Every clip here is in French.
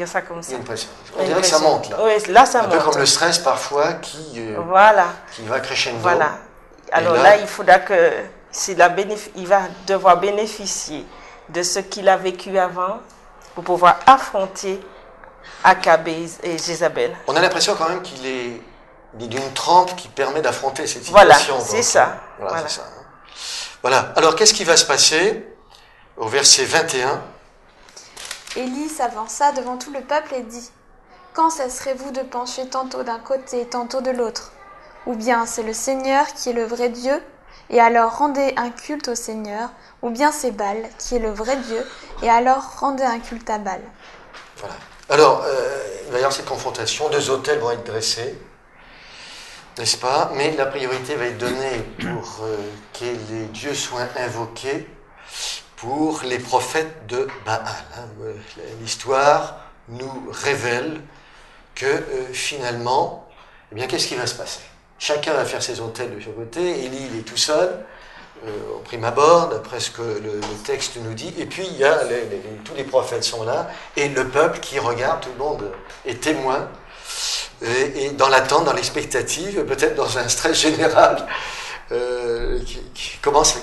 dire ça comme Il y ça. a une pression. On dirait que ça monte là. Oui, là ça un monte. peu comme le stress parfois qui va crescendo. Voilà. Alors là, il faudra que il va devoir bénéficier de ce qu'il a vécu avant pour pouvoir affronter Akab et Jézabel. On a l'impression quand même qu'il est d'une trempe qui permet d'affronter cette Voilà, situation. c'est ça. Voilà, c'est ça. Voilà. Alors, qu'est-ce qui va se passer au verset 21? Élie s'avança devant tout le peuple et dit : Quand cesserez-vous de pencher tantôt d'un côté, tantôt de l'autre ? Ou bien c'est le Seigneur qui est le vrai Dieu, et alors rendez un culte au Seigneur, ou bien c'est Baal qui est le vrai Dieu, et alors rendez un culte à Baal. Voilà. Alors, il va y avoir cette confrontation, 2 autels vont être dressés, n'est-ce pas? Mais la priorité va être donnée pour que les dieux soient invoqués pour les prophètes de Baal. L'histoire nous révèle que finalement, eh bien, qu'est-ce qui va se passer? Chacun va faire ses autels de son côté. Élie, il est tout seul, au prime abord, d'après ce que le texte nous dit. Et puis, il y a tous les prophètes sont là, et le peuple qui regarde, tout le monde est témoin, et dans l'attente, dans l'expectative, peut-être dans un stress général. Comment ça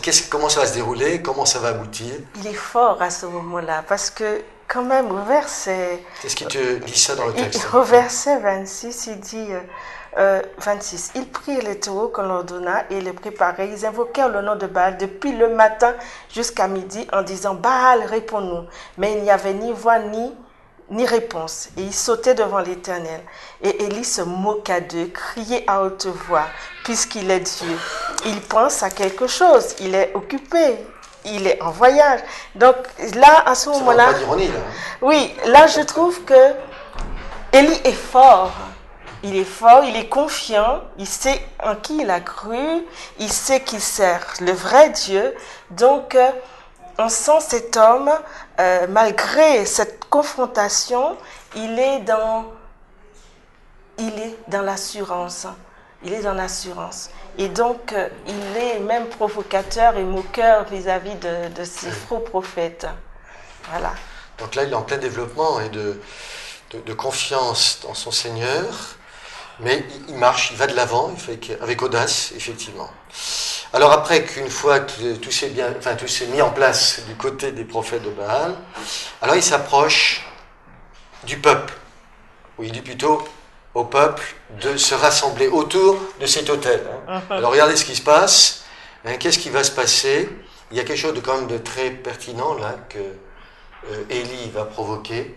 va se dérouler, comment ça va aboutir? Il est fort à ce moment-là, parce que quand même, au verset... Qu'est-ce qui te dit ça dans le texte? Au verset 26, il dit... 26. Ils prirent les taureaux qu'on leur donna et les préparèrent. Ils invoquèrent le nom de Baal depuis le matin jusqu'à midi en disant : Baal, réponds-nous. Mais il n'y avait ni voix ni réponse. Et ils sautaient devant l'Éternel. Et Élie se moqua d'eux, criait à haute voix, puisqu'il est Dieu. Il pense à quelque chose. Il est occupé. Il est en voyage. Donc là, à ce moment-là... C'est pas d'ironie, là. Oui, là, je trouve que Élie est fort. Il est fort, il est confiant, il sait en qui il a cru, il sait qu'il sert le vrai Dieu. Donc, on sent cet homme, malgré cette confrontation, il est dans l'assurance. Il est dans l'assurance. Et donc, il est même provocateur et moqueur vis-à-vis de ces faux prophètes. Voilà. Donc là, il est en plein développement et de confiance dans son Seigneur. Mais il marche, il va de l'avant, avec audace, effectivement. Alors après qu'une fois que tout s'est mis en place du côté des prophètes de Baal, alors il s'approche du peuple, ou il dit plutôt au peuple de se rassembler autour de cet autel. Alors regardez ce qui se passe. Qu'est-ce qui va se passer? Il y a quelque chose quand même de très pertinent là que Élie va provoquer.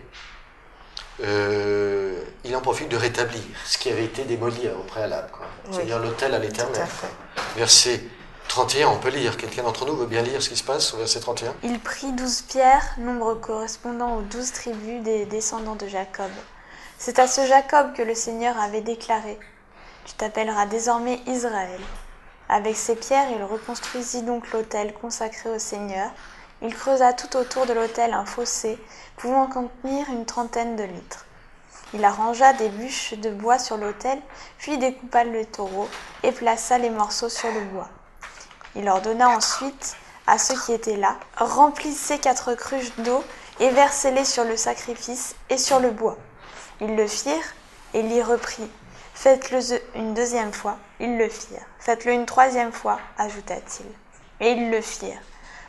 Il en profite de rétablir ce qui avait été démoli au préalable, quoi. Oui. C'est-à-dire l'autel à l'Éternel. Verset 31, on peut lire. Quelqu'un d'entre nous veut bien lire ce qui se passe au verset 31? Il prit 12 pierres, nombre correspondant aux 12 tribus des descendants de Jacob. C'est à ce Jacob que le Seigneur avait déclaré : Tu t'appelleras désormais Israël. Avec ces pierres, il reconstruisit donc l'autel consacré au Seigneur. Il creusa tout autour de l'autel un fossé pouvant contenir une 30aine de litres. Il arrangea des bûches de bois sur l'autel, puis découpa le taureau et plaça les morceaux sur le bois. Il ordonna ensuite à ceux qui étaient là : Remplissez 4 cruches d'eau et versez-les sur le sacrifice et sur le bois. Ils le firent et l'y reprit. Faites-le une 2e fois. Ils le firent. Faites-le une 3e fois, ajouta-t-il. Et ils le firent.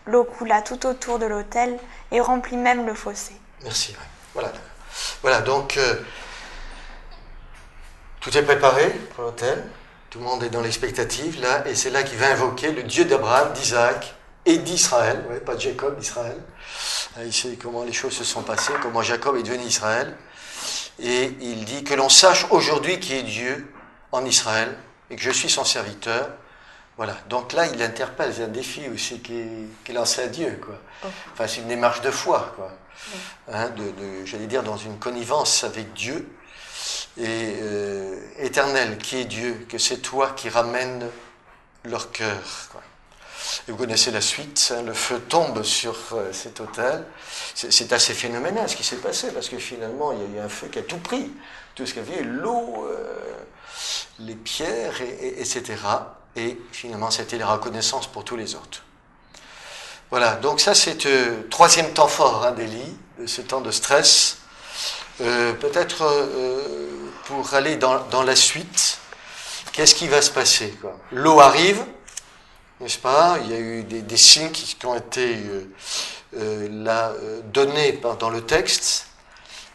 L'eau coula tout autour de l'autel et remplit même le fossé. Merci. Voilà, donc tout est préparé pour l'autel. Tout le monde est dans l'expectative là, et c'est là qu'il va invoquer le Dieu d'Abraham, d'Isaac et d'Israël. Ouais, pas de Jacob, d'Israël. Il sait comment les choses se sont passées, comment Jacob est devenu Israël. Et il dit que l'on sache aujourd'hui qui est Dieu en Israël et que je suis son serviteur. Voilà, donc là il interpelle, c'est un défi aussi qui est lancé à Dieu, quoi. Enfin, c'est une démarche de foi, quoi. J'allais dire dans une connivence avec Dieu et éternel qui est Dieu, que c'est toi qui ramènes leur cœur, quoi. Et vous connaissez la suite, le feu tombe sur cet autel. C'est assez phénoménal ce qui s'est passé, parce que finalement il y a eu un feu qui a tout pris, tout ce qu'il y avait, l'eau, les pierres, etc. Et finalement, c'était la reconnaissance pour tous les autres. Voilà, donc ça c'est le 3e temps fort d'Élie, de ce temps de stress. peut-être pour aller dans la suite, qu'est-ce qui va se passer, quoi? L'eau arrive, n'est-ce pas? Il y a eu des signes qui ont été donnés dans le texte,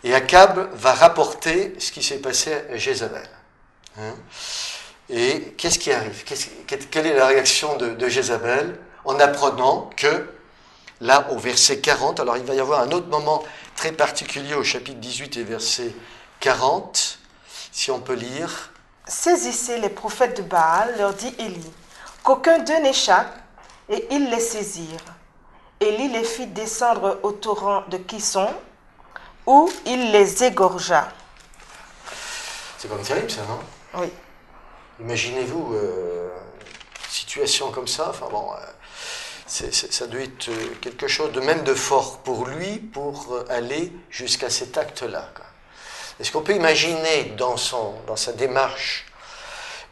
et Akab va rapporter ce qui s'est passé à Jézabel. Hein? Et qu'est-ce qui arrive? Quelle est la réaction de Jézabel en apprenant que, là, au verset 40, alors il va y avoir un autre moment très particulier au chapitre 18 et verset 40, si on peut lire. Saisissez les prophètes de Baal, leur dit Élie, qu'aucun d'eux n'échappe, et ils les saisirent. Élie les fit descendre au torrent de Kison, où il les égorgea. C'est quand même terrible, ça, non? Oui. Imaginez-vous une situation comme ça. Enfin bon, ça doit être quelque chose de même de fort pour lui, pour aller jusqu'à cet acte-là, quoi. Est-ce qu'on peut imaginer dans sa démarche,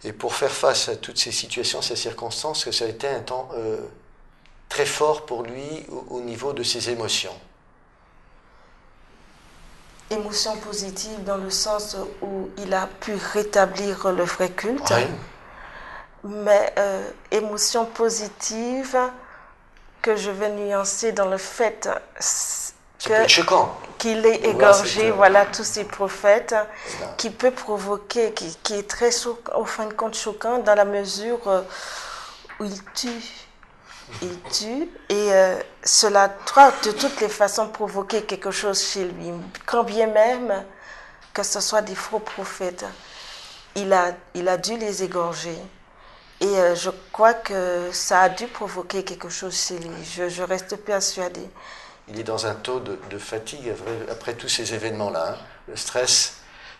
et pour faire face à toutes ces situations, ces circonstances, que ça a été un temps très fort pour lui au niveau de ses émotions? Émotion positive dans le sens où il a pu rétablir le vrai culte. Oui. Mais émotion positive que je vais nuancer dans le fait Ça peut être choquant. qu'il ait égorgé tous ces prophètes, qui peut provoquer, qui est très choquant, au fin de compte choquant dans la mesure où il tue. Il tue et cela doit de toutes les façons provoquer quelque chose chez lui, quand bien même que ce soit des faux prophètes. Il a dû les égorger. Et je crois que ça a dû provoquer quelque chose chez lui. Je reste persuadée. Il est dans un taux de fatigue après tous ces événements-là. Hein. Le stress,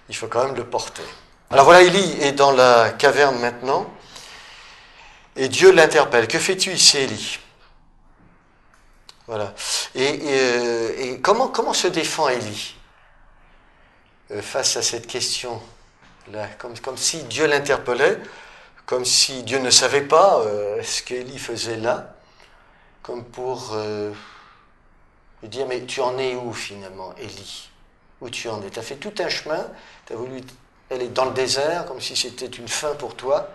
il faut quand même le porter. Alors voilà, Élie est dans la caverne maintenant. Et Dieu l'interpelle. Que fais-tu ici, Élie? Voilà. Et comment se défend Élie face à cette question-là? Comme si Dieu l'interpellait, comme si Dieu ne savait pas ce qu'Élie faisait là, comme pour lui dire, mais tu en es où finalement, Élie? Où tu en es? Tu as fait tout un chemin, tu as voulu aller dans le désert, comme si c'était une fin pour toi,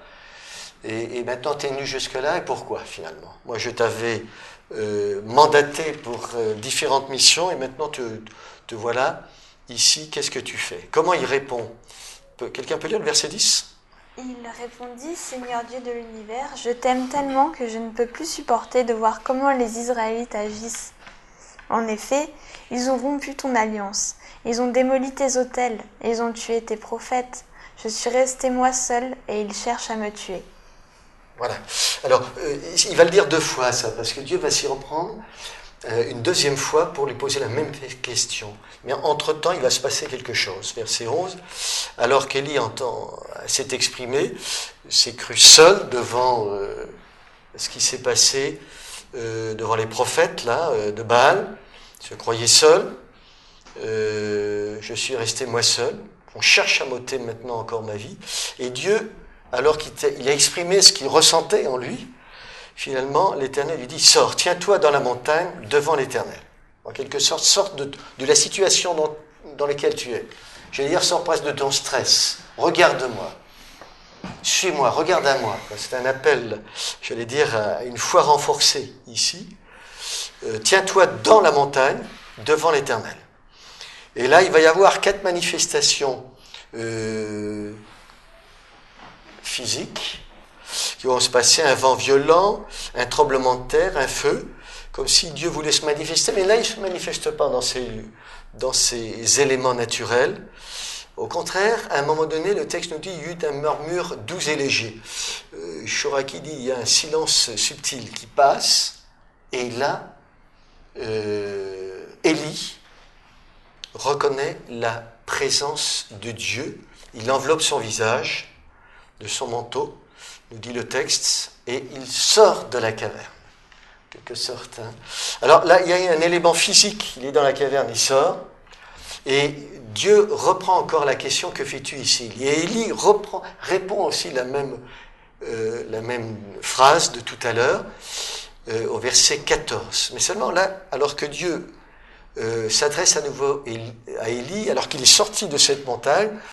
et maintenant tu es venu jusque-là, et pourquoi finalement? Moi je t'avais mandaté pour différentes missions, et maintenant te voilà ici, qu'est-ce que tu fais? Comment il répond? Quelqu'un peut lire le verset 10? Il répondit, Seigneur Dieu de l'univers, je t'aime tellement que je ne peux plus supporter de voir comment les Israélites agissent. En effet, ils ont rompu ton alliance, ils ont démoli tes autels, et ils ont tué tes prophètes. Je suis resté moi seul, et ils cherchent à me tuer. Voilà. Alors, il va le dire 2 fois, ça, parce que Dieu va s'y reprendre une deuxième fois pour lui poser la même question. Mais entre-temps, il va se passer quelque chose. Verset 11, alors qu'Élie s'est exprimé, s'est cru seul devant ce qui s'est passé devant les prophètes là, de Baal, se croyait seul, je suis resté moi seul, on cherche à m'ôter maintenant encore ma vie, et Dieu, alors qu'il a exprimé ce qu'il ressentait en lui, finalement, l'Éternel lui dit, sors, tiens-toi dans la montagne devant l'Éternel. En quelque sorte, sors de la situation dans laquelle tu es. Je vais dire, sors presque de ton stress. Regarde-moi. Suis-moi, regarde à moi. C'est un appel, j'allais dire, à une foi renforcée ici. Tiens-toi dans la montagne devant l'Éternel. Et là, il va y avoir 4 manifestations physiques qui vont se passer, un vent violent, un tremblement de terre, un feu, comme si Dieu voulait se manifester, mais là il ne se manifeste pas dans ces éléments naturels. Au contraire, à un moment donné, le texte nous dit, il y eut un murmure doux et léger. Choraki dit, il y a un silence subtil qui passe, et là, Élie reconnaît la présence de Dieu, il enveloppe son visage de son manteau, nous dit le texte, et il sort de la caverne, en quelque sorte. Hein. Alors là, il y a un élément physique, il est dans la caverne, il sort, et Dieu reprend encore la question, que fais-tu ici? Et Élie répond aussi la même phrase de tout à l'heure, au verset 14. Mais seulement là, alors que Dieu s'adresse à nouveau à Élie alors qu'il est sorti de cette montagne.